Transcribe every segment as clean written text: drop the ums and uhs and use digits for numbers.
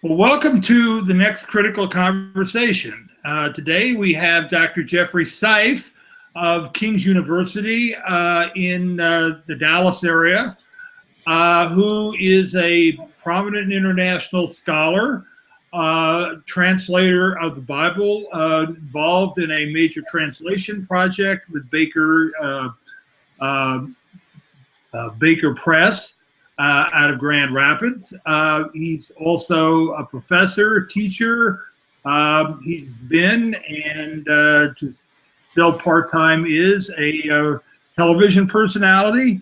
Well, welcome to the next critical conversation. Today we have Dr. Jeffrey Seif of King's University in the Dallas area, who is a prominent international scholar, translator of the Bible, involved in a major translation project with Baker Press. Out of Grand Rapids. He's also a professor, teacher. He's been and still part-time is a television personality.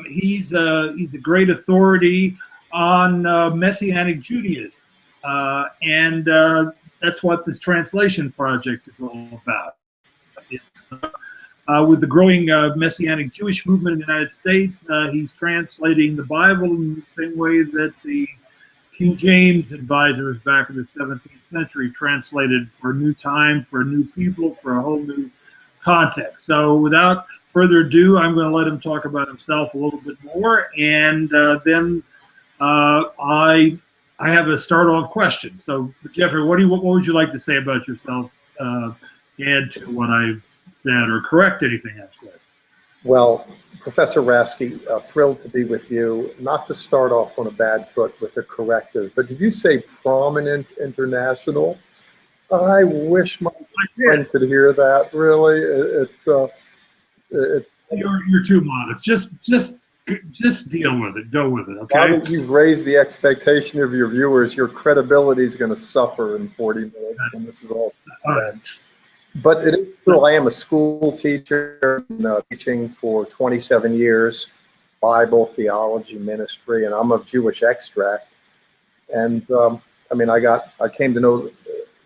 He's a great authority on Messianic Judaism. And that's what this translation project is all about. It's, with the growing Messianic Jewish movement in the United States, he's translating the Bible in the same way that the King James advisors back in the 17th century translated for a new time, for a new people, for a whole new context. So without further ado, I'm going to let him talk about himself a little bit more, and then I have a start-off question. So, Jeffrey, what would you like to say about yourself? Add to what I said or correct anything I've said? Well, Professor Rasky, thrilled to be with you. Not to start off on a bad foot with a corrective, but did you say prominent international? I wish my friend could hear that. Really, it's you're too modest. Just deal with it. Go with it. Okay. Now that you've raised the expectation of your viewers, your credibility is going to suffer in 40 minutes when this is all done. But it is true, I am a school teacher, teaching for 27 years, Bible, theology, ministry, and I'm of Jewish extract. And I came to know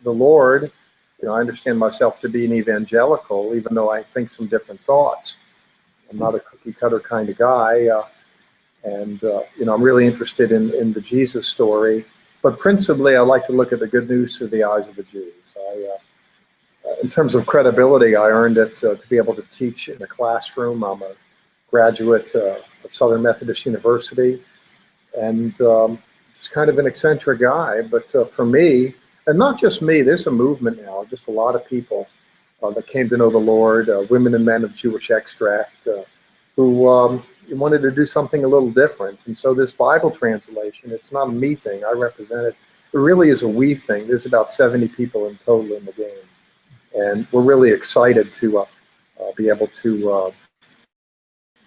the Lord. You know, I understand myself to be an evangelical, even though I think some different thoughts. I'm not a cookie cutter kind of guy. I'm really interested in the Jesus story. But principally, I like to look at the good news through the eyes of the Jews. In terms of credibility, I earned it to be able to teach in a classroom. I'm a graduate of Southern Methodist University, and just kind of an eccentric guy. But for me, and not just me, there's a movement now, just a lot of people that came to know the Lord, women and men of Jewish extract, who wanted to do something a little different. And so this Bible translation, it's not a me thing, I represent it. It really is a we thing. There's about 70 people in total in the game. And we're really excited to be able to,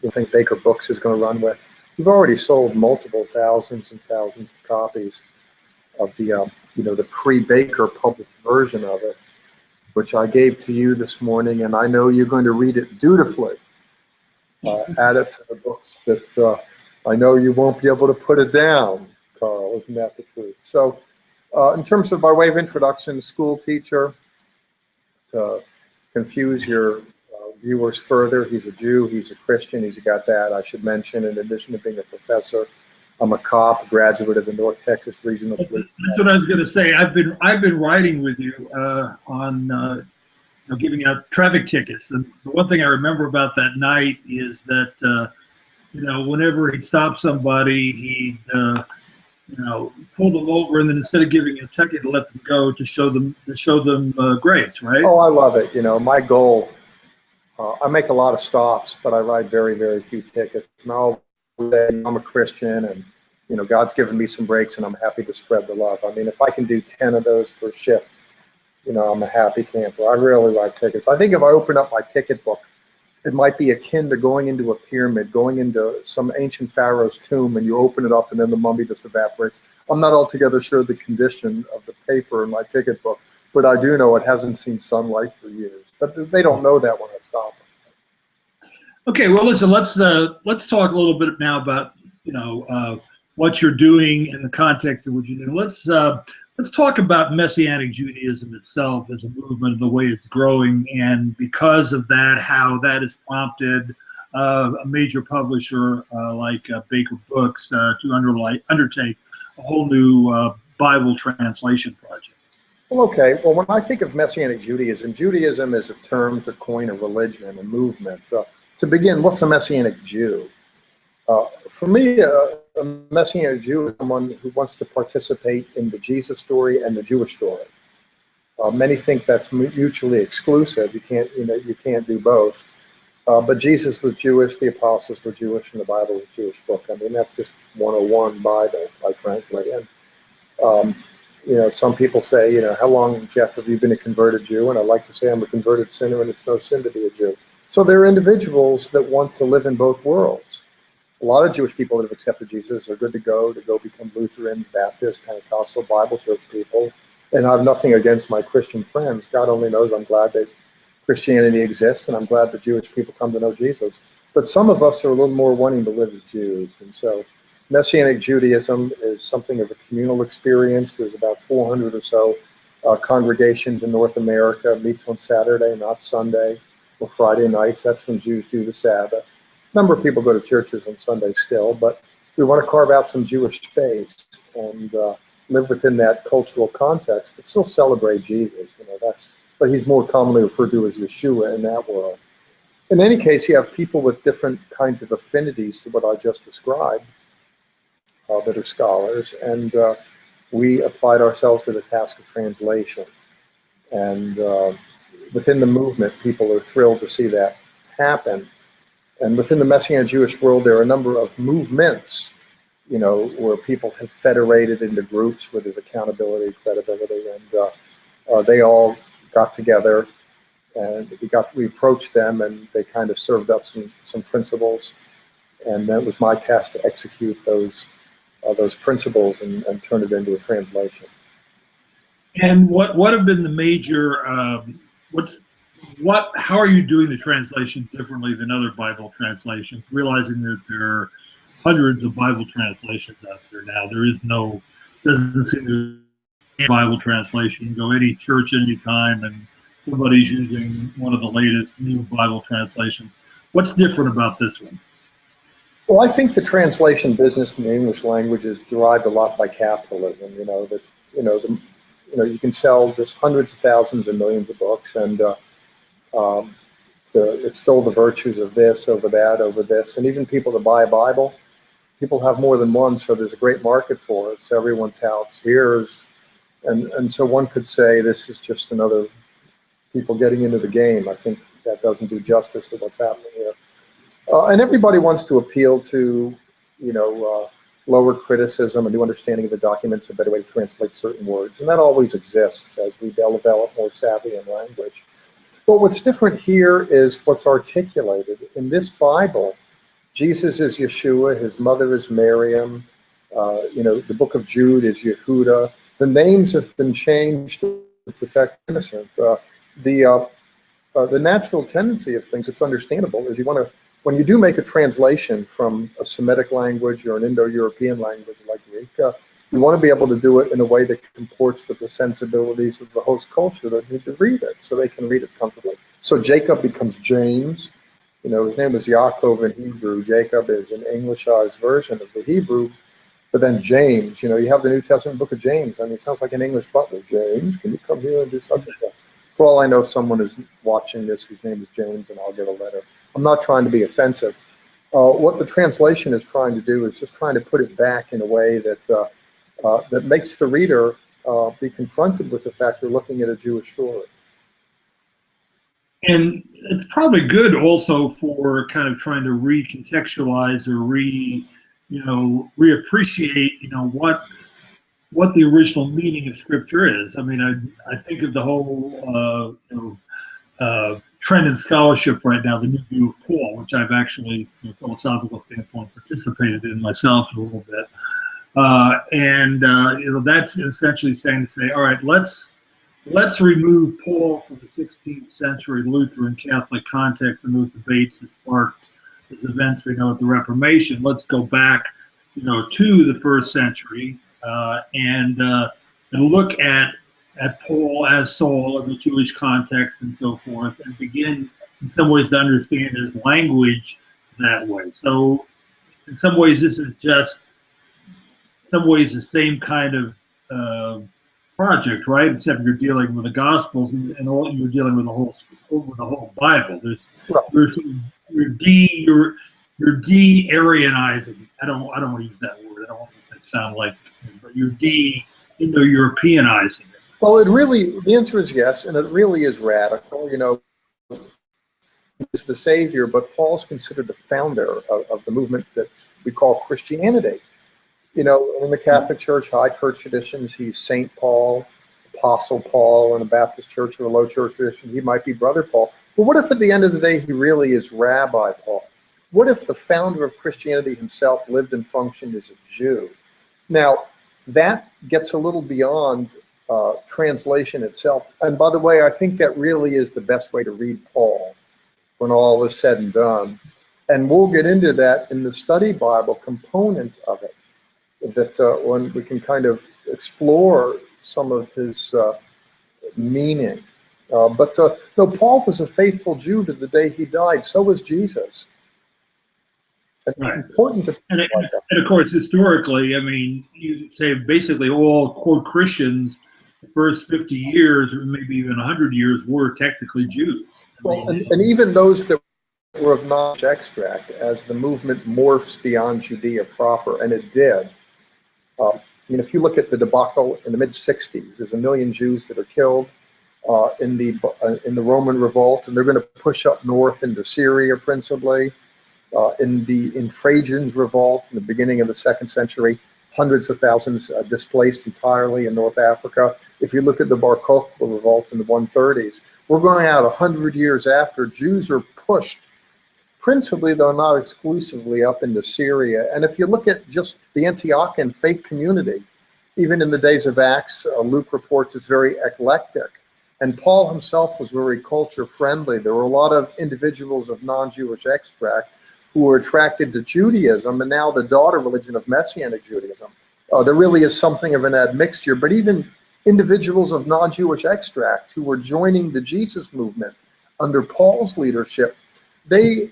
I think Baker Books is going to run with. We've already sold multiple thousands and thousands of copies of the, the pre-Baker published version of it, which I gave to you this morning, and I know you're going to read it dutifully. Add it to the books that I know you won't be able to put it down, Carl. Isn't that the truth? So in terms of by way of introduction, school teacher, to confuse your viewers further, he's a Jew, he's a Christian, he's got that. I should mention, in addition to being a professor, I'm a cop, graduate of the North Texas Regional Police. That's what I was going to say. I've been writing with you on giving out traffic tickets, and the one thing I remember about that night is that whenever he'd stop somebody, he'd pull them over, and then instead of giving a ticket, to let them go, to show them grace, right? Oh, I love it. My goal. I make a lot of stops, but I write very, very few tickets. Now I'm a Christian, and God's given me some breaks, and I'm happy to spread the love. I mean, if I can do 10 of those per shift, I'm a happy camper. I really like tickets. I think if I open up my ticket book, it might be akin to going into a pyramid, going into some ancient pharaoh's tomb, and you open it up and then the mummy just evaporates. I'm not altogether sure the condition of the paper in my ticket book, but I do know it hasn't seen sunlight for years. But they don't know that when I stop them. Okay, well, listen, let's talk a little bit now about what you're doing in the context of what you're doing. Let's talk about Messianic Judaism itself as a movement, the way it's growing, and because of that, how that has prompted a major publisher like Baker Books to undertake a whole new Bible translation project. Well, okay. Well, when I think of Messianic Judaism, Judaism is a term to coin a religion, a movement. To begin, what's a Messianic Jew? For me, a Messianic Jew is someone who wants to participate in the Jesus story and the Jewish story. Many think that's mutually exclusive. You can't do both. But Jesus was Jewish, the apostles were Jewish, and the Bible was a Jewish book. I mean, that's just 101 Bible, quite frankly. And some people say, how long, Jeff, have you been a converted Jew? And I like to say I'm a converted sinner, and it's no sin to be a Jew. So there are individuals that want to live in both worlds. A lot of Jewish people that have accepted Jesus are good to go become Lutheran, Baptist, Pentecostal, Bible church people. And I have nothing against my Christian friends. God only knows I'm glad that Christianity exists, and I'm glad that Jewish people come to know Jesus. But some of us are a little more wanting to live as Jews. And so Messianic Judaism is something of a communal experience. There's about 400 or so congregations in North America. Meets on Saturday, not Sunday, or Friday nights. That's when Jews do the Sabbath. A number of people go to churches on Sunday still, but we want to carve out some Jewish space and live within that cultural context, but still celebrate Jesus. But he's more commonly referred to as Yeshua in that world. In any case, you have people with different kinds of affinities to what I just described that are scholars, and we applied ourselves to the task of translation. And within the movement, people are thrilled to see that happen. And within the Messianic Jewish world, there are a number of movements, where people have federated into groups where there's accountability, credibility, and they all got together, and we approached them, and they kind of served up some principles, and then it was my task to execute those principles and turn it into a translation. And what have been the major how are you doing the translation differently than other Bible translations, realizing that there are hundreds of Bible translations out there now? Doesn't seem to be a Bible translation. You can go any church anytime, and somebody's using one of the latest new Bible translations. What's different about this one? Well, I think the translation business in the English language is derived a lot by capitalism. You can sell just hundreds of thousands and millions of books, and extol the virtues of this over that over this, and even people that buy a Bible, people have more than one, so there's a great market for it. So everyone touts here's, and so one could say this is just another people getting into the game. I think that doesn't do justice to what's happening here. And everybody wants to appeal to, lower criticism, a new understanding of the documents, a better way to translate certain words. And that always exists as we develop more savvy in language. But what's different here is what's articulated. In this Bible, Jesus is Yeshua, his mother is Miriam, the book of Jude is Yehuda. The names have been changed to protect innocent. The natural tendency of things, it's understandable, is when you do make a translation from a Semitic language or an Indo-European language like Greek, you want to be able to do it in a way that comports with the sensibilities of the host culture that need to read it, so they can read it comfortably. So Jacob becomes James. His name was Yaakov in Hebrew. Jacob is an Englishized version of the Hebrew. But then James, you have the New Testament book of James. I mean, it sounds like an English butler. James, can you come here and do such and such? For all I know, someone is watching this whose name is James, and I'll get a letter. I'm not trying to be offensive. What the translation is trying to do is just trying to put it back in a way that that makes the reader be confronted with the fact they're looking at a Jewish story. And it's probably good also for kind of trying to recontextualize or reappreciate, what the original meaning of Scripture is. I mean, I think of the whole trend in scholarship right now, the new view of Paul, which I've actually, from a philosophical standpoint, participated in myself a little bit. That's essentially saying all right, let's remove Paul from the 16th century Lutheran Catholic context and those debates that sparked these events we know at the Reformation. Let's go back, to the first century and look at Paul as Saul in the Jewish context and so forth, and begin in some ways to understand his language that way. So in some ways this is just the same kind of project, right? Except you're dealing with the Gospels and you're dealing with the whole Bible. You're de-Aryanizing I don't want to use that word. I don't want that sound like you're Indo-Europeanizing it. Well, the answer is yes, and it really is radical. You know, he's the savior, but Paul's considered the founder of the movement that we call Christianity. You know, in the Catholic Church, high church traditions, he's Saint Paul, Apostle Paul. In a Baptist church or a low church tradition, he might be Brother Paul. But what if at the end of the day, he really is Rabbi Paul? What if the founder of Christianity himself lived and functioned as a Jew? Now, that gets a little beyond translation itself. And by the way, I think that really is the best way to read Paul when all is said and done. And we'll get into that in the study Bible component of it, that when we can kind of explore some of his meaning. But no, Paul was a faithful Jew to the day he died. So was Jesus. It's important to and of course, historically, I mean, you say basically all quote Christians, the first 50 years or maybe even 100 years were technically Jews. Well, and even those that were of non-Jewish extract, as the movement morphs beyond Judea proper, and it did. I mean, if you look at the debacle in the mid-60s, there's 1 million Jews that are killed in the Roman revolt, and they're going to push up north into Syria principally. In Trajan's revolt in the beginning of the 2nd century, hundreds of thousands displaced entirely in North Africa. If you look at the Bar Kokhba revolt in the 130s, we're going out 100 years after. Jews are pushed, principally though not exclusively, up into Syria. And if you look at just the Antiochian faith community, even in the days of Acts, Luke reports it's very eclectic. And Paul himself was very culture friendly. There were a lot of individuals of non-Jewish extract who were attracted to Judaism, and now the daughter religion of Messianic Judaism. There really is something of an admixture, but even individuals of non-Jewish extract who were joining the Jesus movement under Paul's leadership, I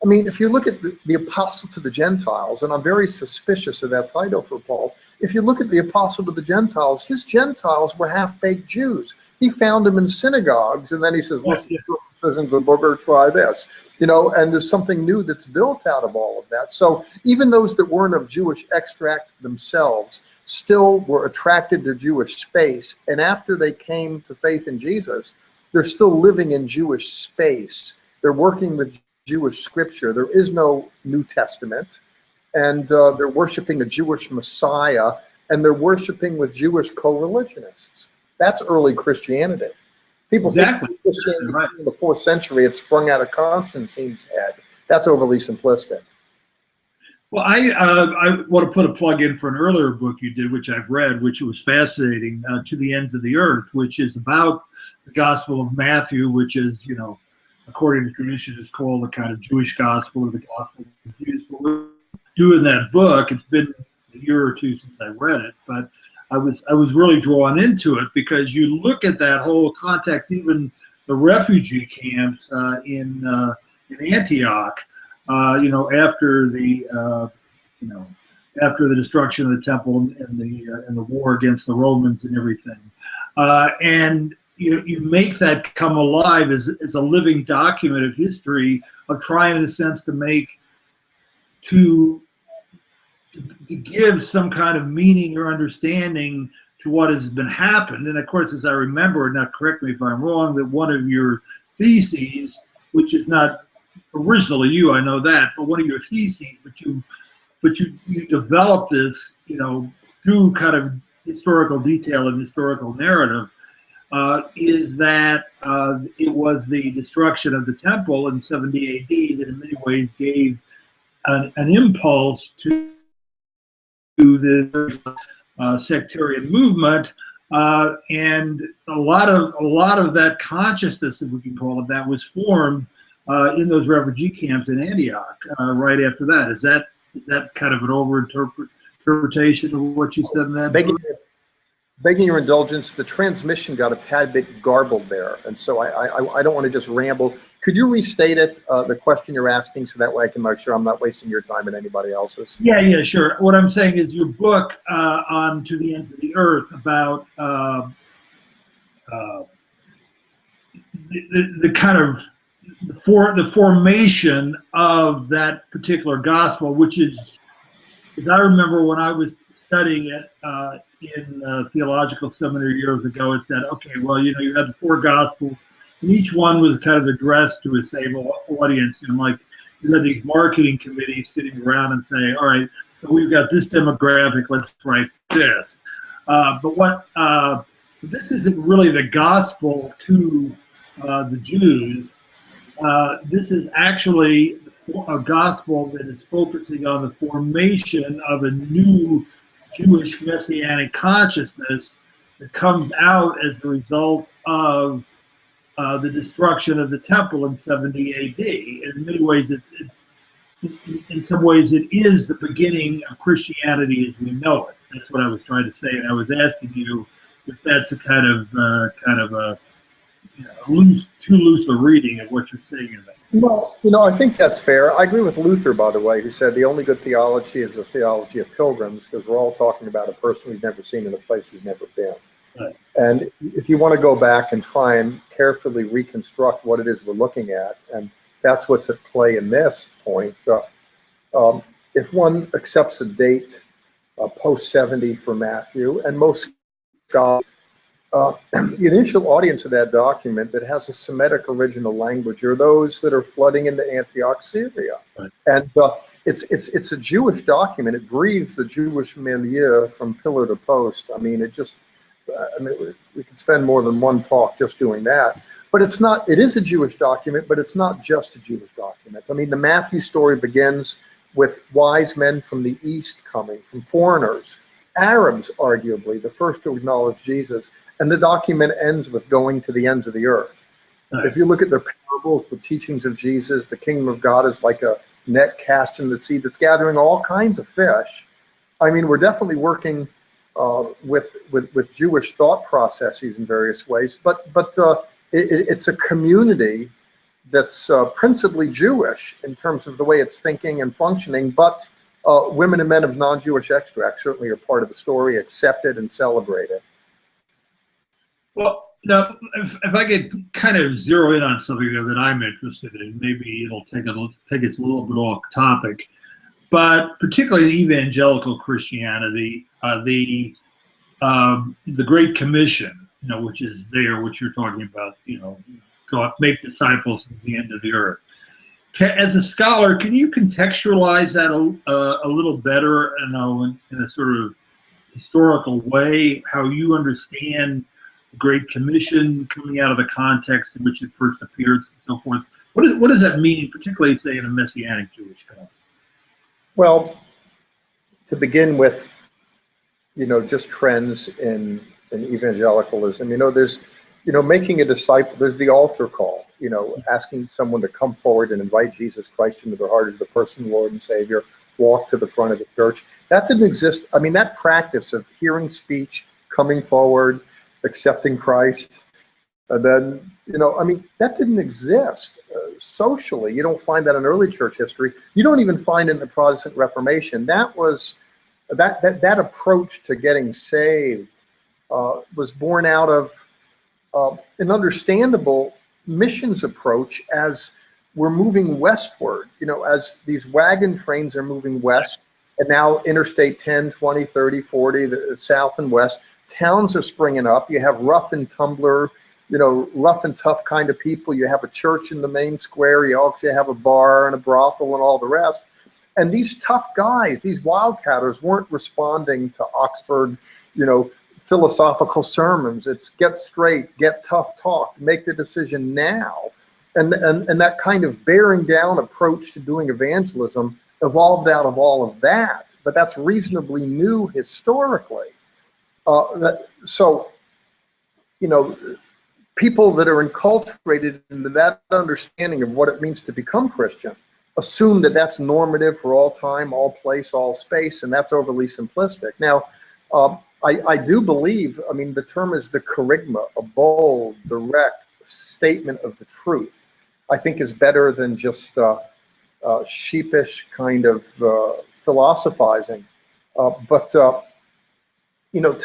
mean, if you look at the apostle to the Gentiles, and I'm very suspicious of that title for Paul, if you look at the apostle to the Gentiles, his Gentiles were half-baked Jews. He found them in synagogues, and then he says, listen, citizens of Booger, try this. You know, and there's something new that's built out of all of that. So even those that weren't of Jewish extract themselves still were attracted to Jewish space. And after they came to faith in Jesus, they're still living in Jewish space. They're working with Jewish scripture. There is no New Testament. And they're worshiping a Jewish Messiah, and they're worshiping with Jewish co-religionists. That's early Christianity. People think Christianity in the 4th century had sprung out of Constantine's head. That's overly simplistic. Well, I want to put a plug in for an earlier book you did, which I've read, which was fascinating, To the Ends of the Earth, which is about the Gospel of Matthew, which is, you know, according to tradition, is called the kind of Jewish gospel or the Gospel of the Jews. But we're doing that book. It's been a year or two since I read it, but I was really drawn into it because you look at that whole context, even the refugee camps in Antioch, you know, after the destruction of the temple and the war against the Romans and everything, and you make that come alive as a living document of history of trying, in a sense, to give some kind of meaning or understanding to what has been happened. And of course, as I remember, now correct me if I'm wrong, that one of your theses, which is not originally you, I know that, but one of your theses, but you developed this, you know, through kind of historical detail and historical narrative, is that it was the destruction of the temple in 70 AD that in many ways gave an impulse to the sectarian movement, and a lot of that consciousness, if we can call it that, was formed in those refugee camps in Antioch right after that. Is that kind of an overinterpretation of what you said in that? Begging your indulgence, the transmission got a tad bit garbled there, and so I don't want to just ramble. Could you restate it, the question you're asking, so that way I can make sure I'm not wasting your time and anybody else's? Yeah, sure. What I'm saying is your book on To the Ends of the Earth about the kind of the formation of that particular gospel, which is, as I remember when I was studying it in theological seminary years ago, it said, okay, well, you had the four gospels, and each one was kind of addressed to a same audience. Like you had these marketing committees sitting around and saying, all right, so we've got this demographic, let's write this. But this isn't really the gospel to the Jews. This is actually a gospel that is focusing on the formation of a new Jewish messianic consciousness that comes out as a result of the destruction of the temple in 70 AD. And in many ways, in some ways, it is the beginning of Christianity as we know it. That's what I was trying to say, and I was asking you if that's a kind of a too loose a reading of what you're saying in that. Well, I think that's fair. I agree with Luther, by the way, who said the only good theology is the theology of pilgrims, because we're all talking about a person we've never seen in a place we've never been. Right. And if you want to go back and try and carefully reconstruct what it is we're looking at, and that's what's at play in this point, if one accepts a date post 70 for Matthew, and most scholars, the initial audience of that document that has a Semitic original language are those that are flooding into Antioch, Syria. Right. And it's a Jewish document. It breathes the Jewish milieu from pillar to post. I mean, we could spend more than one talk just doing that. But it is a Jewish document, but it's not just a Jewish document. I mean, the Matthew story begins with wise men from the East coming, from foreigners, Arabs, arguably, the first to acknowledge Jesus. And the document ends with going to the ends of the earth. Right. If you look at the parables, the teachings of Jesus, the kingdom of God is like a net cast in the sea that's gathering all kinds of fish. I mean, we're definitely working with Jewish thought processes in various ways, but it's a community that's principally Jewish in terms of the way it's thinking and functioning, but women and men of non-Jewish extract certainly are part of the story, accepted and celebrated. Well, now, if I could kind of zero in on something there that I'm interested in, maybe it'll take us a little bit off topic, but particularly in evangelical Christianity, the Great Commission, which is there, which you're talking about, go out, make disciples to the end of the earth. As a scholar, can you contextualize that a little better, in a sort of historical way, how you understand Great Commission coming out of the context in which it first appears and so forth? What does that mean, particularly, say, in a Messianic Jewish context? Well, to begin with, just trends in evangelicalism. There's, making a disciple. There's the altar call. Asking someone to come forward and invite Jesus Christ into their heart as the personal Lord and Savior. Walk to the front of the church. That didn't exist. I mean, that practice of hearing speech, coming forward, accepting Christ, and then, that didn't exist socially. You don't find that in early church history. You don't even find it in the Protestant Reformation. That was that approach to getting saved was born out of an understandable missions approach as we're moving westward. As these wagon trains are moving west, and now Interstate 10, 20, 30, 40, the south and west. Towns are springing up. You have rough and tumbler, rough and tough kind of people. You have a church in the main square. You also have a bar and a brothel and all the rest. And these tough guys, these wildcatters, weren't responding to Oxford, philosophical sermons. It's get straight, get tough talk, make the decision now. And that kind of bearing down approach to doing evangelism evolved out of all of that. But that's reasonably new historically. People that are enculturated into that understanding of what it means to become Christian assume that that's normative for all time, all place, all space, and that's overly simplistic. Now, I do believe, the term is the kerygma, a bold, direct statement of the truth, I think is better than just sheepish kind of philosophizing. To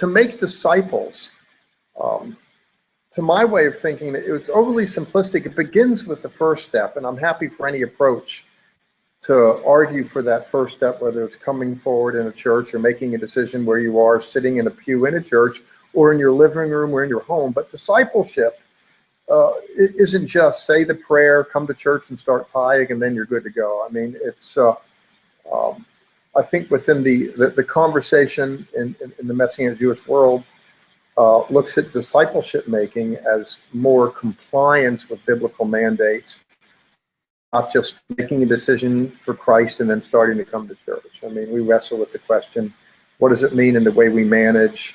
make disciples, to my way of thinking, it's overly simplistic. It begins with the first step, and I'm happy for any approach to argue for that first step, whether it's coming forward in a church or making a decision where you are sitting in a pew in a church or in your living room or in your home. But discipleship it isn't just say the prayer, come to church and start tithing, and then you're good to go. I mean, it's I think within the conversation in the Messianic Jewish world, looks at discipleship making as more compliance with biblical mandates, not just making a decision for Christ and then starting to come to church. I mean, we wrestle with the question, what does it mean in the way we manage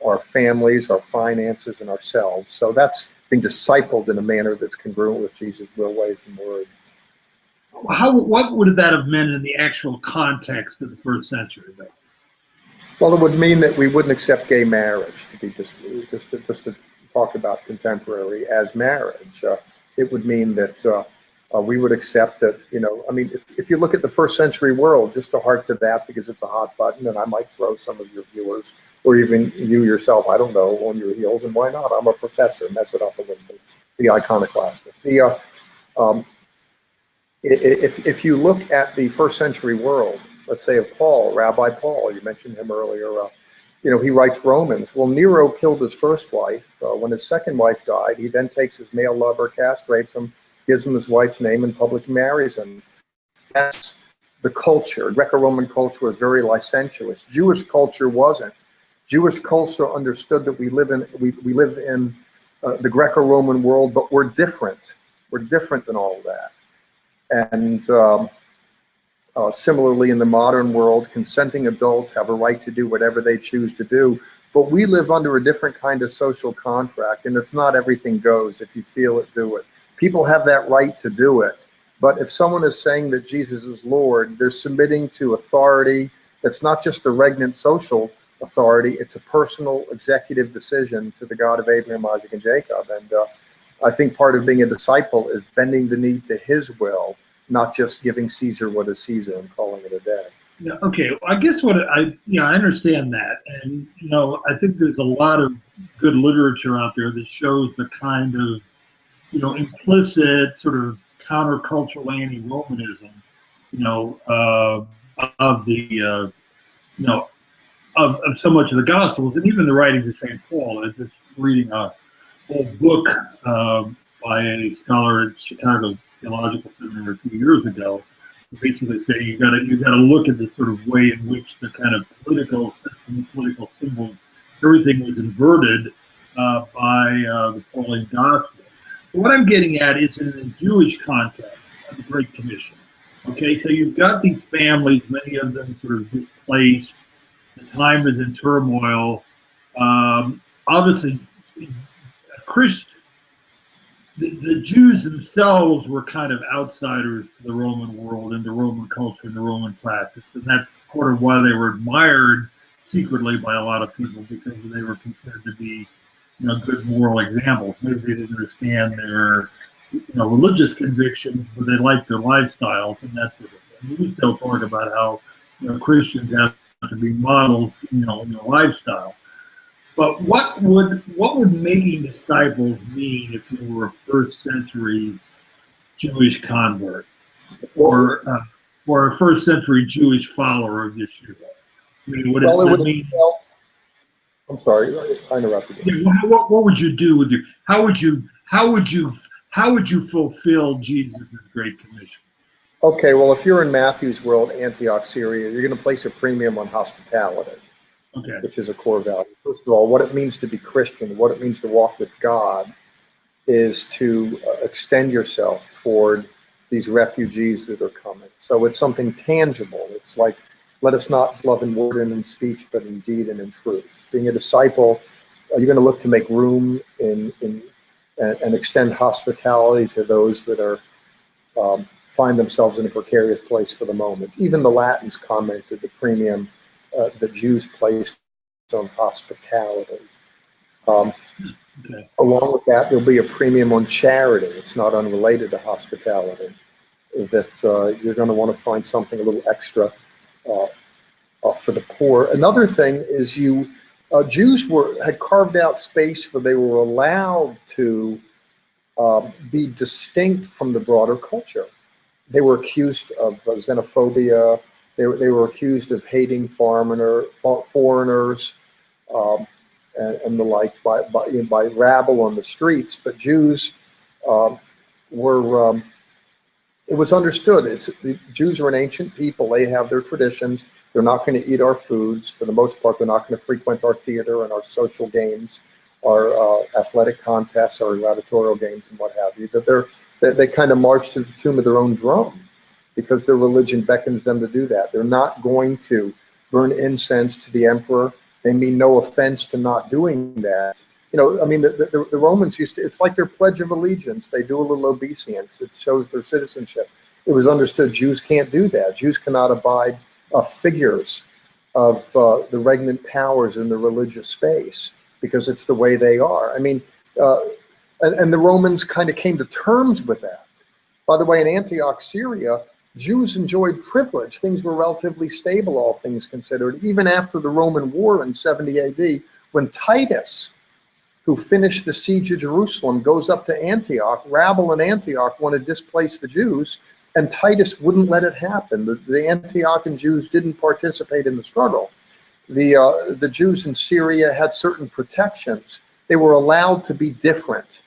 our families, our finances, and ourselves? So that's being discipled in a manner that's congruent with Jesus' will, ways, and word. What would that have meant in the actual context of the first century, though? Well, it would mean that we wouldn't accept gay marriage, to be just to talk about contemporary as marriage. It would mean that we would accept that, you know, I mean, if you look at the first century world, just to hark to that because it's a hot button, and I might throw some of your viewers or even you yourself, I don't know, on your heels, and why not? I'm a professor, mess it up a little bit, the iconoclastic. If you look at the first century world, let's say of Paul, Rabbi Paul, you mentioned him earlier, you know, he writes Romans. Well, Nero killed his first wife. When his second wife died, he then takes his male lover, castrates him, gives him his wife's name, and publicly marries him. That's the culture. Greco-Roman culture was very licentious. Jewish culture wasn't. Jewish culture understood that we live in the Greco-Roman world, but we're different. We're different than all of that. And similarly, in the modern world, consenting adults have a right to do whatever they choose to do, but we live under a different kind of social contract, and it's not everything goes. If you feel it, do it. People have that right to do it, but if someone is saying that Jesus is Lord, they're submitting to authority that's not just the regnant social authority, it's a personal executive decision to the God of Abraham, Isaac, and Jacob. And I think part of being a disciple is bending the knee to his will, not just giving Caesar what is Caesar and calling it a day. Yeah, okay. I guess I understand that. And, you know, I think there's a lot of good literature out there that shows the kind of, you know, implicit sort of countercultural anti-Romanism, you know, of the, you know, of so much of the Gospels and even the writings of St. Paul. I was just reading a old book by a scholar at Chicago Theological Seminary a few years ago, basically saying you got to look at the sort of way in which the kind of political system, political symbols, everything was inverted by the Pauline Gospel. But what I'm getting at is in the Jewish context of the Great Commission. Okay, so you've got these families, many of them sort of displaced. The time is in turmoil. Obviously, the Jews themselves were kind of outsiders to the Roman world and the Roman culture and the Roman practice, and that's part of why they were admired secretly by a lot of people, because they were considered to be, you know, good moral examples. Maybe they didn't understand their, you know, religious convictions, but they liked their lifestyles and that sort of thing. We still talk about how, you know, Christians have to be models, you know, in their lifestyle. But what would making disciples mean if you were a first century Jewish convert or a first century Jewish follower of Yeshua? I mean, would it mean? I'm sorry, I interrupted you. Yeah, what would you do with your? How would you fulfill Jesus' Great Commission? Okay, well, if you're in Matthew's world, Antioch, Syria, you're going to place a premium on hospitality. Okay. Which is a core value. First of all, what it means to be Christian, what it means to walk with God, is to extend yourself toward these refugees that are coming. So it's something tangible. It's like, let us not love in word and in speech, but in deed and in truth. Being a disciple, you're going to look to make room and extend hospitality to those that are find themselves in a precarious place for the moment. Even the Latins commented the premium the Jews placed on hospitality. Okay. Along with that, there'll be a premium on charity. It's not unrelated to hospitality. That you're going to want to find something a little extra for the poor. Another thing is you Jews had carved out space where they were allowed to be distinct from the broader culture. They were accused of xenophobia. They were accused of hating foreigners and the like by rabble on the streets. But Jews were. It was understood. The Jews are an ancient people. They have their traditions. They're not going to eat our foods. For the most part, they're not going to frequent our theater and our social games, our athletic contests, our gladiatorial games, and what have you. But they kind of march to the tune of their own drum because their religion beckons them to do that. They're not going to burn incense to the emperor. They mean no offense to not doing that. You know, I mean, the Romans used to, it's like their Pledge of Allegiance. They do a little obeisance. It shows their citizenship. It was understood Jews can't do that. Jews cannot abide figures of the regnant powers in the religious space because it's the way they are. I mean, and the Romans kind of came to terms with that. By the way, in Antioch, Syria, Jews enjoyed privilege. Things were relatively stable, all things considered, even after the Roman war in 70 AD, when Titus, who finished the siege of Jerusalem, goes up to Antioch. Rabble in Antioch want to displace the Jews, and Titus wouldn't let it happen. The Antiochian Jews didn't participate in the struggle. The Jews in Syria had certain protections. They were allowed to be different.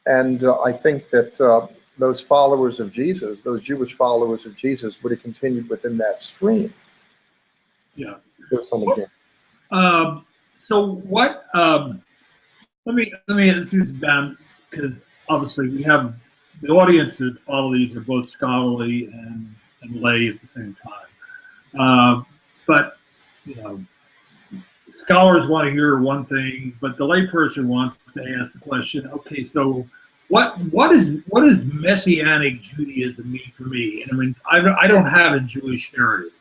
And I think that those followers of Jesus, those Jewish followers of Jesus, would have continued within that stream. Yeah. So what? Let me. This is Ben, because obviously we have the audience that follow these are both scholarly and lay at the same time. But you know, scholars want to hear one thing, but the layperson wants to ask the question. Okay, so what does Messianic Judaism mean for me? And I mean, I don't have a Jewish heritage.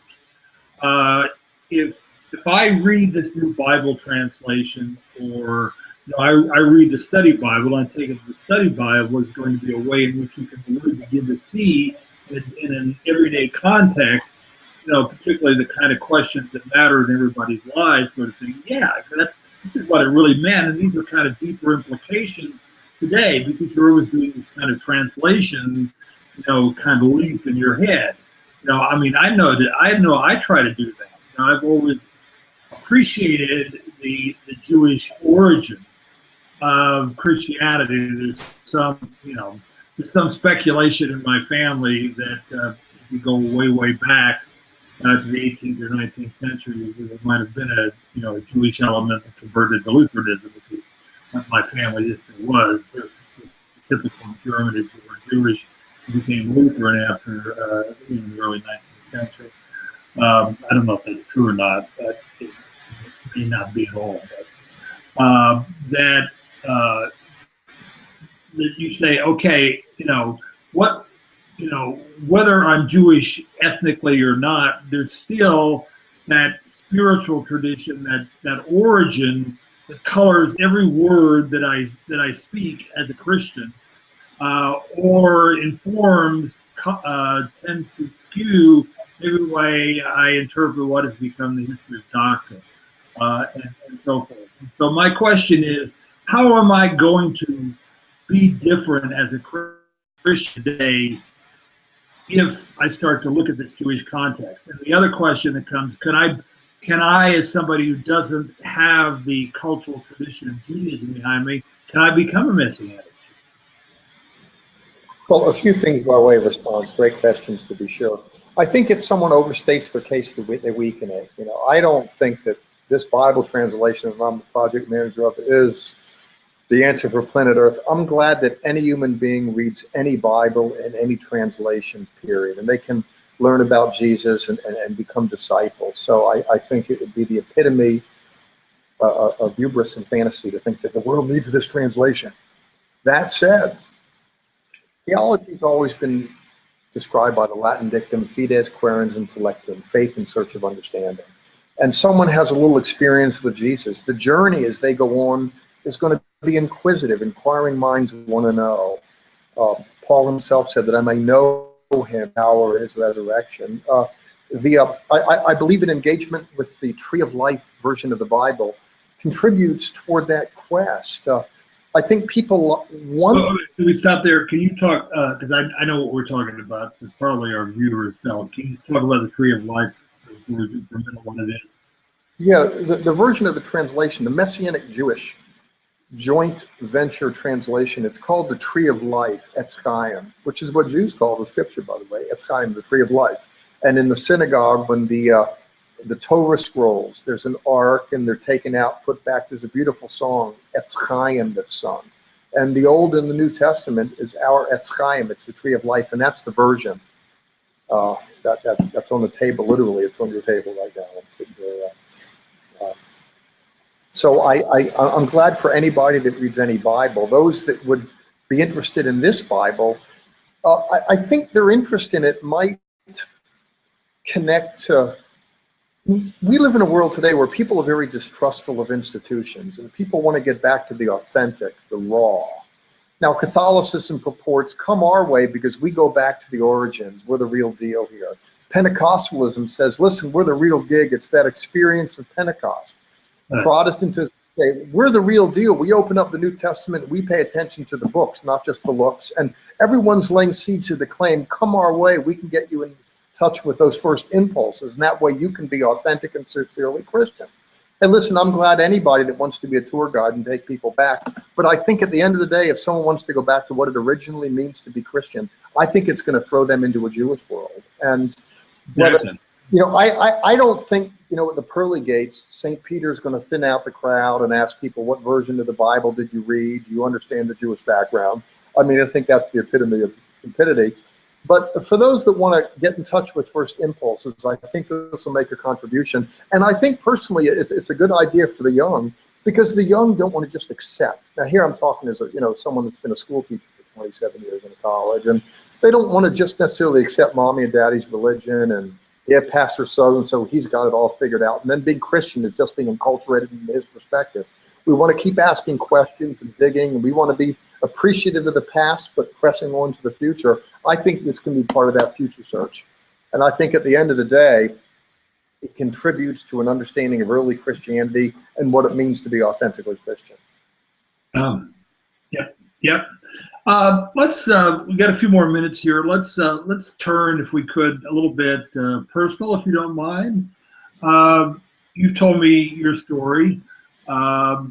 If I read this new Bible translation, or I read the study Bible, I take it the study Bible is going to be a way in which you can really begin to see in an everyday context, particularly the kind of questions that matter in everybody's lives, sort of thing. Yeah, this is what it really meant, and these are kind of deeper implications today because you're always doing this kind of translation, kind of leap in your head. I mean, I try to do that. I've always appreciated the Jewish origins of Christianity. There's some speculation in my family that if you go way back to the 18th or 19th century, there might have been a Jewish element that converted to Lutheranism, which was what my family history was. It's typical in Germany, if you were Jewish, you became Lutheran after in the early 19th century. I don't know if that's true or not, but it may not be at all. But that you say, okay, whether I'm Jewish ethnically or not, there's still that spiritual tradition, that origin that colors every word that I speak as a Christian, or informs, tends to skew every way I interpret what has become the history of doctrine, and so forth. And so my question is, how am I going to be different as a Christian today if I start to look at this Jewish context? And the other question that comes, can I, as somebody who doesn't have the cultural tradition of Judaism behind me, can I become a Messianic? Well, a few things by way of response. Great questions, to be sure. I think if someone overstates their case, they weaken it. I don't think that this Bible translation that I'm the project manager of is the answer for planet Earth. I'm glad that any human being reads any Bible in any translation, period, and they can learn about Jesus and become disciples. So I think it would be the epitome of hubris and fantasy to think that the world needs this translation. That said, theology has always been described by the Latin dictum, fides quaerens intellectum, faith in search of understanding. And someone has a little experience with Jesus. The journey as they go on is going to be inquisitive. Inquiring minds want to know. Paul himself said that I may know him, power his resurrection. I believe in engagement with the Tree of Life version of the Bible contributes toward that quest. I think people want. Oh, can we stop there? Can you talk? Because I know what we're talking about, but probably our viewers don't. Can you talk about the Tree of Life? For a minute, what it is? Yeah, the version of the translation, the Messianic Jewish joint venture translation, it's called the Tree of Life, Etz Chaim, which is what Jews call the scripture, by the way, Etz Chaim, the Tree of Life. And in the synagogue, when the Torah scrolls, there's an ark and they're taken out, put back, there's a beautiful song, Etz Chaim, that's sung. And the Old and the New Testament is our Etz Chaim, it's the Tree of Life, and that's the version. That's on the table, literally, it's on your table right now. I'm sitting there. So I'm glad for anybody that reads any Bible. Those that would be interested in this Bible, I think their interest in it might connect to, we live in a world today where people are very distrustful of institutions and people want to get back to the authentic, the raw. Now, Catholicism purports, come our way because we go back to the origins. We're the real deal here. Pentecostalism says, listen, we're the real gig. It's that experience of Pentecost. Right. Protestantism say, we're the real deal. We open up the New Testament. We pay attention to the books, not just the looks. And everyone's laying seeds to the claim, come our way. We can get you in touch with those first impulses. And that way you can be authentic and sincerely Christian. And listen, I'm glad anybody that wants to be a tour guide and take people back. But I think at the end of the day, if someone wants to go back to what it originally means to be Christian, I think it's going to throw them into a Jewish world. And I don't think, at the pearly gates, St. Peter's going to thin out the crowd and ask people, what version of the Bible did you read? Do you understand the Jewish background? I mean, I think that's the epitome of stupidity. But for those that want to get in touch with first impulses, I think this will make a contribution. And I think personally, it's a good idea for the young, because the young don't want to just accept. Now here I'm talking as someone that's been a school teacher for 27 years in a college, and they don't want to just necessarily accept mommy and daddy's religion and pastor so-and-so, he's got it all figured out. And then being Christian is just being enculturated into his perspective. We want to keep asking questions and digging, and we want to be appreciative of the past, but pressing on to the future. I think this can be part of that future search. And I think at the end of the day, it contributes to an understanding of early Christianity and what it means to be authentically Christian. Yep. Let's we got a few more minutes here. Let's turn, if we could, a little bit personal, if you don't mind. You've told me your story, about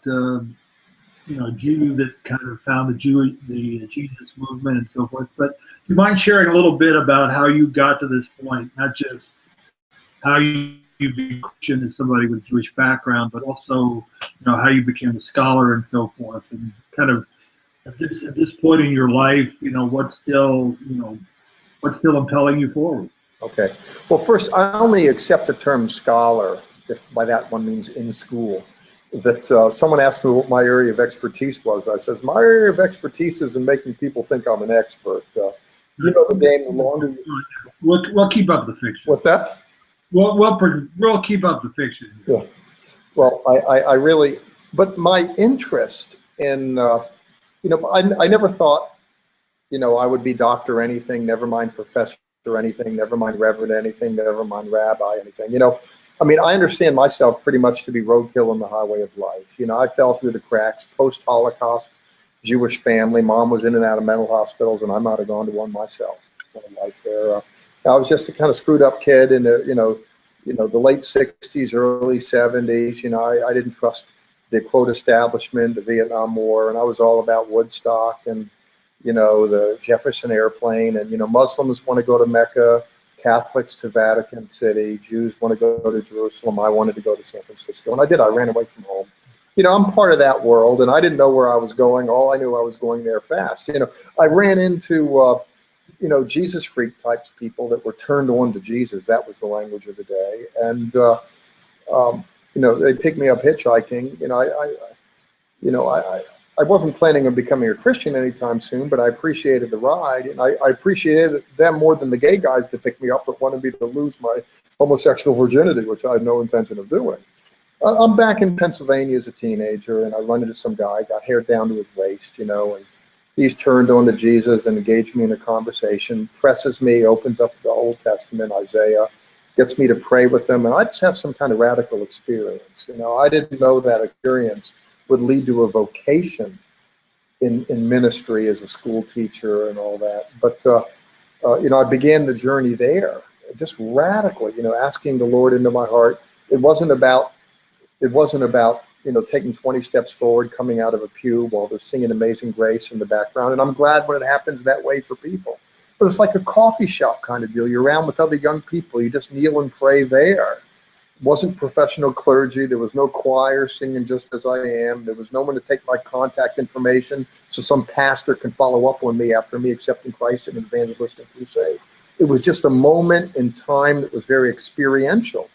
a Jew that kind of found the Jesus movement and so forth. But do you mind sharing a little bit about how you got to this point, not just how you became Christian as somebody with a Jewish background, but also how you became a scholar and so forth, and kind of at this point in your life, what's still impelling you forward? Okay. Well, first, I only accept the term scholar if by that one means in school. That someone asked me what my area of expertise was. I says, my area of expertise is in making people think I'm an expert. The game, the longer we'll keep up the fiction. What's that? We'll keep up the fiction. Yeah. Well, I really, but my interest in, I never thought, I would be doctor anything, never mind professor anything, never mind reverend anything, never mind rabbi anything. I understand myself pretty much to be roadkill on the highway of life. I fell through the cracks, post-Holocaust, Jewish family. Mom was in and out of mental hospitals, and I might have gone to one myself. Life there. I was just a kind of screwed up kid in the, the late 60s, early 70s. I didn't trust the quote establishment, the Vietnam War, and I was all about Woodstock and, the Jefferson airplane, and, Muslims want to go to Mecca, Catholics to Vatican City, Jews want to go to Jerusalem. I wanted to go to San Francisco, and I did. I ran away from home. I'm part of that world, and I didn't know where I was going. All I knew I was going there fast. I ran into, Jesus freak types people that were turned on to Jesus. That was the language of the day. And, they picked me up hitchhiking. I wasn't planning on becoming a Christian anytime soon, but I appreciated the ride, and I appreciated them more than the gay guys that picked me up that wanted me to lose my homosexual virginity, which I had no intention of doing. I'm back in Pennsylvania as a teenager, and I run into some guy, got hair down to his waist, and he's turned on to Jesus and engaged me in a conversation, presses me, opens up the Old Testament, Isaiah, gets me to pray with them, and I just have some kind of radical experience. You know, I didn't know that experience would lead to a vocation in ministry as a school teacher and all that. But you know, I began the journey there, just radically, you know, asking the Lord into my heart. It wasn't about, you know, taking 20 steps forward, coming out of a pew while they're singing Amazing Grace in the background. And I'm glad when it happens that way for people. But it's like a coffee shop kind of deal. You're around with other young people. You just kneel and pray there. It wasn't professional clergy. There was no choir singing Just As I Am. There was no one to take my contact information so some pastor can follow up on me after me accepting Christ in an evangelistic crusade. It was just a moment in time that was very experiential.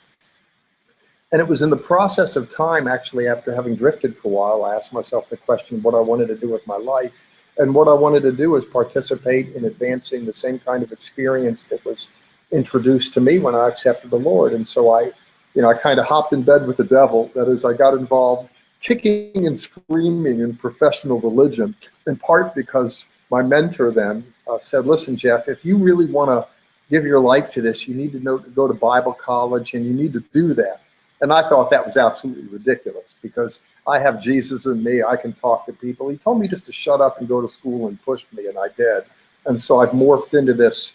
And it was in the process of time, actually, after having drifted for a while, I asked myself the question what I wanted to do with my life. And what I wanted to do was participate in advancing the same kind of experience that was introduced to me when I accepted the Lord. And so I kind of hopped in bed with the devil. That is, I got involved kicking and screaming in professional religion, in part because my mentor then said, listen, Jeff, if you really want to give your life to this, you need to go to Bible college, and you need to do that. And I thought that was absolutely ridiculous, because I have Jesus in me. I can talk to people. He told me just to shut up and go to school, and pushed me, and I did. And so I've morphed into this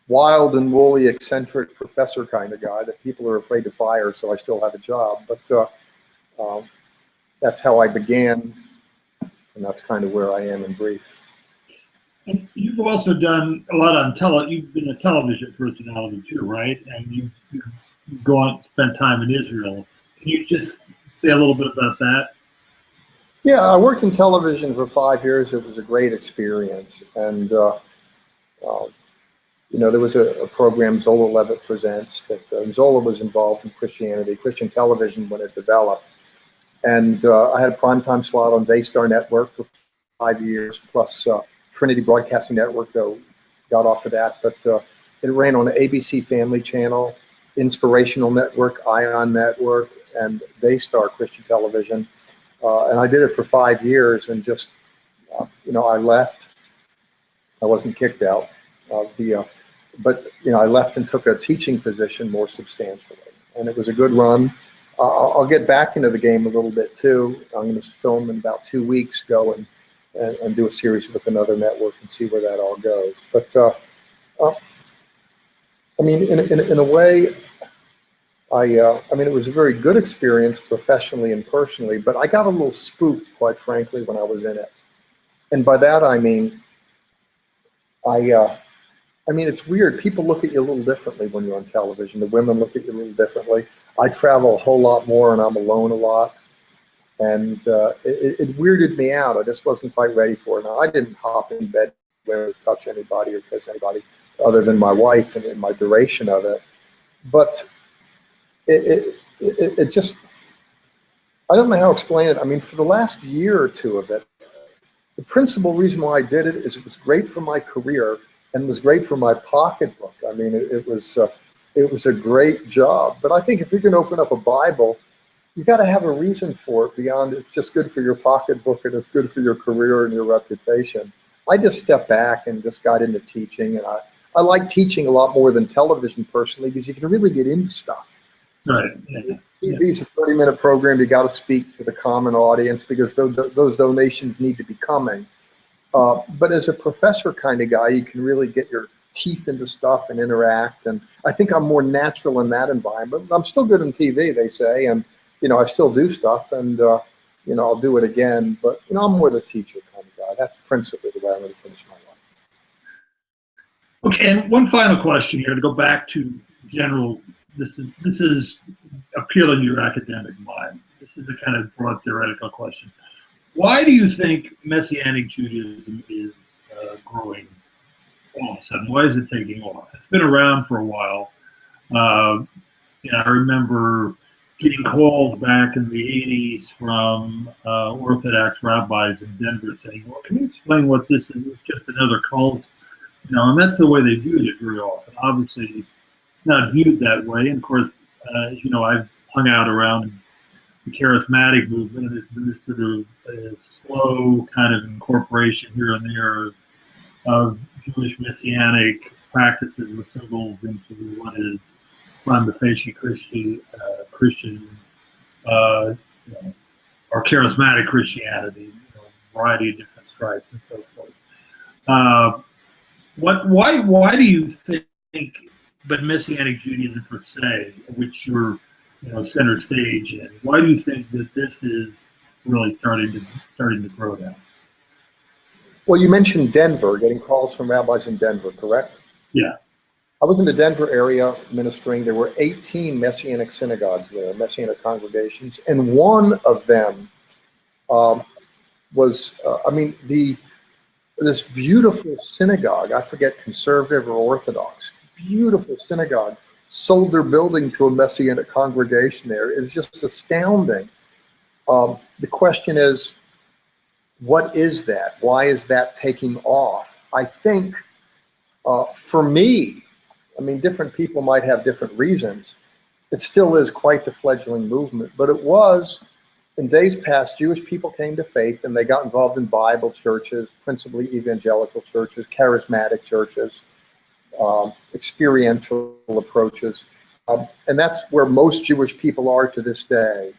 wild and woolly, eccentric professor kind of guy that people are afraid to fire, so I still have a job. But that's how I began, and that's kind of where I am in brief. And you've also done a lot on you've been a television personality too, right? And you've gone and spent time in Israel. Can you just say a little bit about that? Yeah, I worked in television for 5 years. It was a great experience. And, you know, there was a program, Zola Levitt Presents, that Zola was involved in Christian television when it developed. And I had a primetime slot on Daystar Network for 5 years, plus Trinity Broadcasting Network, though got off of that. But it ran on the ABC Family Channel, Inspirational Network, Ion Network, and Daystar Christian Television. And I did it for 5 years, and just, you know, I left. I wasn't kicked out. But, you know, I left and took a teaching position more substantially. And it was a good run. I'll get back into the game a little bit, too. I'm going to film in about 2 weeks, go and do a series with another network and see where that all goes. But, I mean, in a way, I mean, it was a very good experience professionally and personally, but I got a little spooked, quite frankly, when I was in it. And by that, I mean, I mean, it's weird. People look at you a little differently when you're on television. The women look at you a little differently. I travel a whole lot more, and I'm alone a lot. And it weirded me out. I just wasn't quite ready for it. Now, I didn't hop in bed or touch anybody or kiss anybody other than my wife and in my duration of it. But it just, I don't know how to explain it. I mean, for the last year or two of it, the principal reason why I did it is it was great for my career and was great for my pocketbook. I mean, it was a great job. But I think if you can open up a Bible, you got to have a reason for it beyond it's just good for your pocketbook and it's good for your career and your reputation. I just stepped back and just got into teaching, and I like teaching a lot more than television personally, because you can really get into stuff. Right. TV's a 30-minute program. You got to speak to the common audience because those donations need to be coming. But as a professor kind of guy, you can really get your teeth into stuff and interact. And I think I'm more natural in that environment. I'm still good on TV, they say, and you know, I still do stuff, and you know, I'll do it again. But you know, I'm more the teacher kind of guy. That's principally the way I'm going to finish my life. Okay, and one final question here to go back to general. This is appealing to your academic mind. This is a kind of broad theoretical question. Why do you think Messianic Judaism is growing all of a sudden? Why is it taking off? It's been around for a while. You know, I remember getting calls back in the 80s from Orthodox rabbis in Denver saying, well, can you explain what this is? It's just another cult. You know, and that's the way they viewed it very often. Obviously, it's not viewed that way. And of course, you know, I've hung out around the charismatic movement, and there's been this sort of slow kind of incorporation here and there of Jewish messianic practices and symbols into what is prima facie Christian, uh, you know, or charismatic Christianity, variety of different stripes and so forth. Why do you think, but Messianic Judaism per se, which you're center stage in, why do you think that this is really starting to grow now? Well, you mentioned Denver, getting calls from rabbis in Denver, correct? Yeah. I was in the Denver area ministering. There were 18 Messianic synagogues there, Messianic congregations, and one of them was, this beautiful synagogue, I forget, conservative or Orthodox, beautiful synagogue, sold their building to a Messianic congregation there. It's just astounding. The question is, what is that? Why is that taking off? I think for me, different people might have different reasons. It still is quite the fledgling movement, but it was, in days past, Jewish people came to faith and they got involved in Bible churches, principally evangelical churches, charismatic churches, experiential approaches. And that's where most Jewish people are to this day.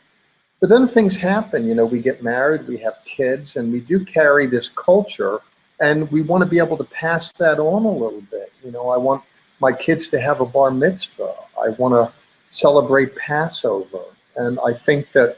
But then things happen, we get married, we have kids, and we do carry this culture, and we want to be able to pass that on a little bit. I want my kids to have a bar mitzvah. I want to celebrate Passover. And I think that,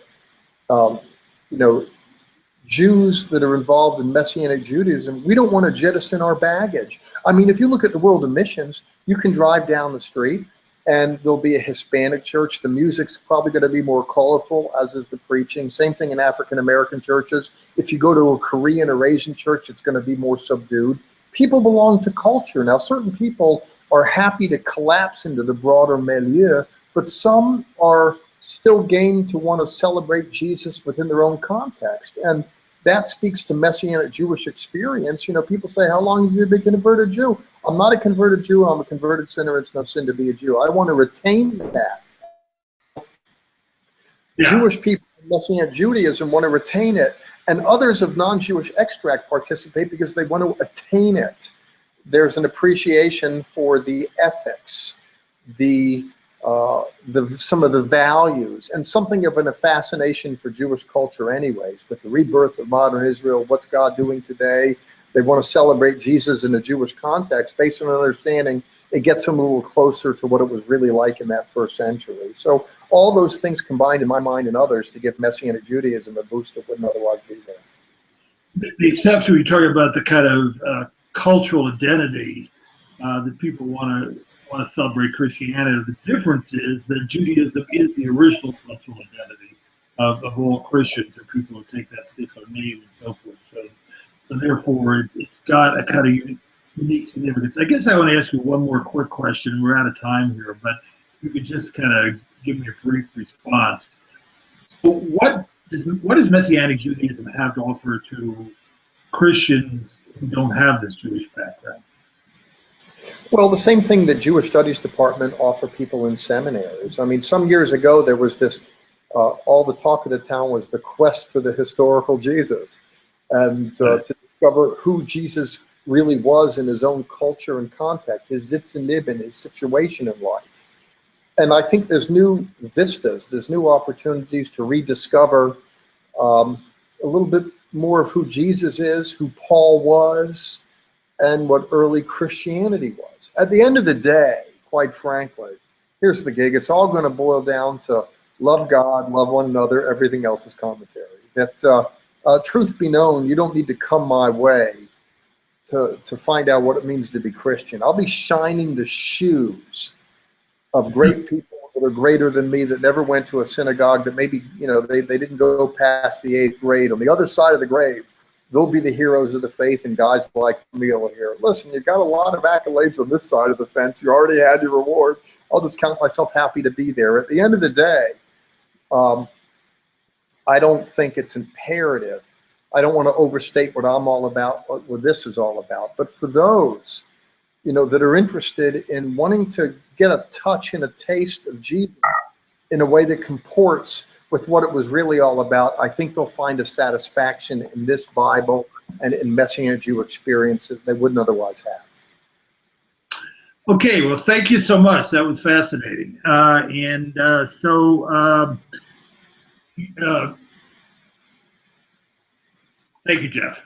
Jews that are involved in Messianic Judaism, we don't want to jettison our baggage. If you look at the world of missions, you can drive down the street and there'll be a Hispanic church. The music's probably going to be more colorful, as is the preaching. Same thing in African-American churches. If you go to a Korean or Asian church, it's going to be more subdued. People belong to culture. Now, certain people are happy to collapse into the broader milieu, but some are still game to want to celebrate Jesus within their own context. And that speaks to Messianic Jewish experience. People say, how long have you been a converted Jew? I'm not a converted Jew, I'm a converted sinner. It's no sin to be a Jew. I want to retain that. Yeah. Jewish people in Messianic Judaism want to retain it, and others of non-Jewish extract participate because they want to attain it. There's an appreciation for the ethics, some of the values, and something of a fascination for Jewish culture anyways, with the rebirth of modern Israel. What's God doing today? They want to celebrate Jesus in a Jewish context based on an understanding it gets them a little closer to what it was really like in that first century. So all those things combined in my mind and others to give Messianic Judaism a boost that wouldn't otherwise be there. The exception, we talk about the kind of cultural identity that people want to celebrate Christianity. The difference is that Judaism is the original cultural identity of all Christians, or people who take that particular name and so forth. So therefore, it's got a kind of unique significance. I guess I want to ask you one more quick question. We're out of time here, but if you could just kind of give me a brief response. So what does Messianic Judaism have to offer to Christians who don't have this Jewish background? Well, the same thing that Jewish Studies Department offer people in seminaries. Some years ago, there was this, all the talk of the town was the quest for the historical Jesus, and to discover who Jesus really was in his own culture and context, his zitz and nib and his situation in life. And I think there's new vistas, there's new opportunities to rediscover a little bit more of who Jesus is, who Paul was, and what early Christianity was. At the end of the day, quite frankly, here's the gig. It's all going to boil down to love God, love one another. Everything else is commentary. That truth be known, you don't need to come my way to find out what it means to be Christian. I'll be shining the shoes of great people that are greater than me, that never went to a synagogue, that maybe, they didn't go past the 8th grade. On the other side of the grave, they'll be the heroes of the faith, and guys like me here. Listen, you've got a lot of accolades on this side of the fence. You already had your reward. I'll just count myself happy to be there. At the end of the day, I don't think it's imperative. I don't want to overstate what I'm all about, what this is all about. But for those, that are interested in wanting to get a touch and a taste of Jesus in a way that comports with what it was really all about, I think they'll find a satisfaction in this Bible and in Messianic Jew experiences they wouldn't otherwise have. Okay, well, thank you so much. That was fascinating. Thank you, Jeff.